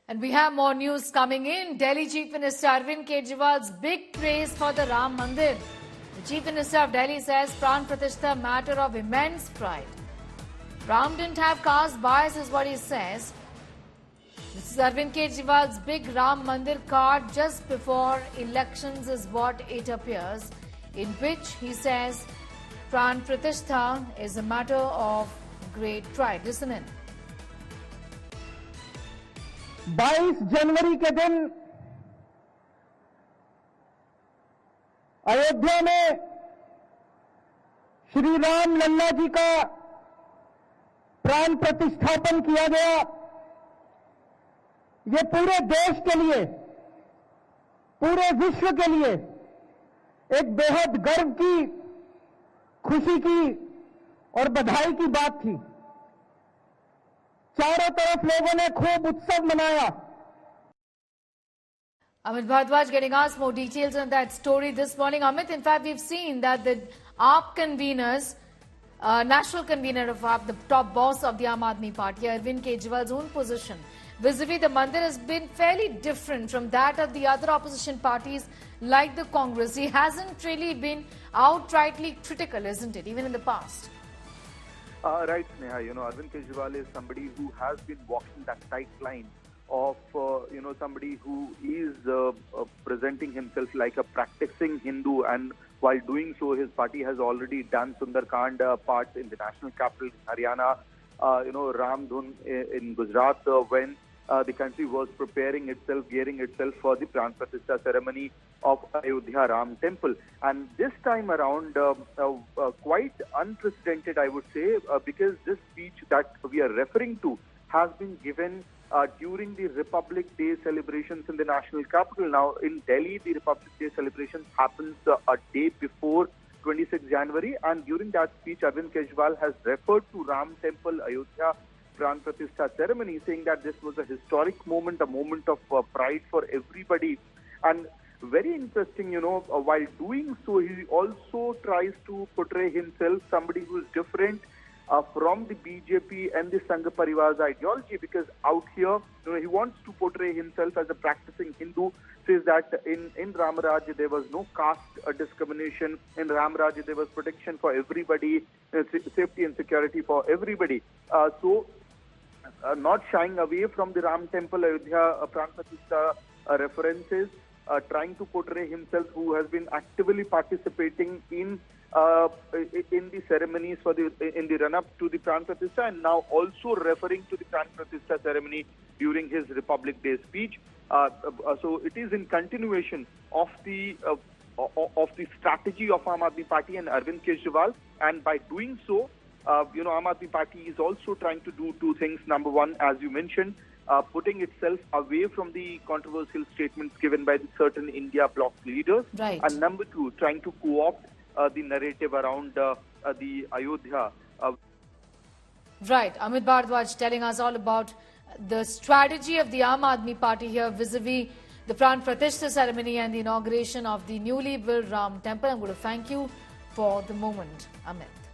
And we have more news coming in. Delhi Chief Minister Arvind Kejriwal's big praise for the Ram Mandir. The Chief Minister of Delhi says Pran Pratishtha matter of immense pride. Ram didn't have caste bias is what he says. This is Arvind Kejriwal's big Ram Mandir card just before elections is what it appears, in which he says Pran Pratishtha is a matter of great pride. Listen in. 22 जनवरी के दिन अयोध्या में श्री राम लल्ला जी का प्राण प्रतिष्ठापन किया गया। ये पूरे देश के लिए, पूरे विश्व के लिए एक बेहद गर्व की, खुशी की और बधाई की बात थी। चारों तरफ लोगों ने खूब उत्सव मनाया। Amit Bhardwaj getting us more details on that story this morning. Amit, in fact, we've seen that the AAP conveners, national convener of AAP, the top boss of the Aam Aadmi Party, Arvind Kejriwal's own position vis-a-vis the Mandir has been fairly different from that of the other opposition parties like the Congress. He hasn't really been outrightly critical, isn't it, even in the past? Right, Sneha. Arvind Kejriwal is somebody who has been walking that tight line of, somebody who is presenting himself like a practicing Hindu, and while doing so, his party has already done Sundarkand parts in the national capital, Haryana, Ram Dhun in Gujarat, when the country was preparing itself, gearing itself for the Pran Pratishtha ceremony of Ayodhya Ram Temple. And this time around, quite unprecedented, I would say, because this speech that we are referring to has been given during the Republic Day celebrations in the national capital. Now, in Delhi, the Republic Day celebrations happens a day before 26 January, and during that speech, Arvind Kejriwal has referred to Ram Temple, Ayodhya, Pran Pratishtha ceremony, saying that this was a historic moment, a moment of pride for everybody. And very interesting, while doing so, he also tries to portray himself somebody who is different from the BJP and the Sangha Parivar's ideology, because out here, he wants to portray himself as a practicing Hindu, says that in Ram Rajya there was no caste discrimination, in Ram Rajya there was protection for everybody, safety and security for everybody. Not shying away from the Ram Temple, Ayodhya, Pran Pratishtha references, trying to portray himself who has been actively participating in the ceremonies in the run-up to the Pran Pratishtha, and now also referring to the Pran Pratishtha ceremony during his Republic Day speech. So it is in continuation of the strategy of Aam Aadmi Party and Arvind Kejriwal, and by doing so, Aam Aadmi Party is also trying to do two things. Number one, as you mentioned, putting itself away from the controversial statements given by the certain India bloc leaders. Right. And number two, trying to co-opt the narrative around the Ayodhya. Right. Amit Bhardwaj telling us all about the strategy of the Aam Aadmi Party here vis-a-vis the Pran Pratishtha ceremony and the inauguration of the newly built Ram Temple. I'm going to thank you for the moment, Amit.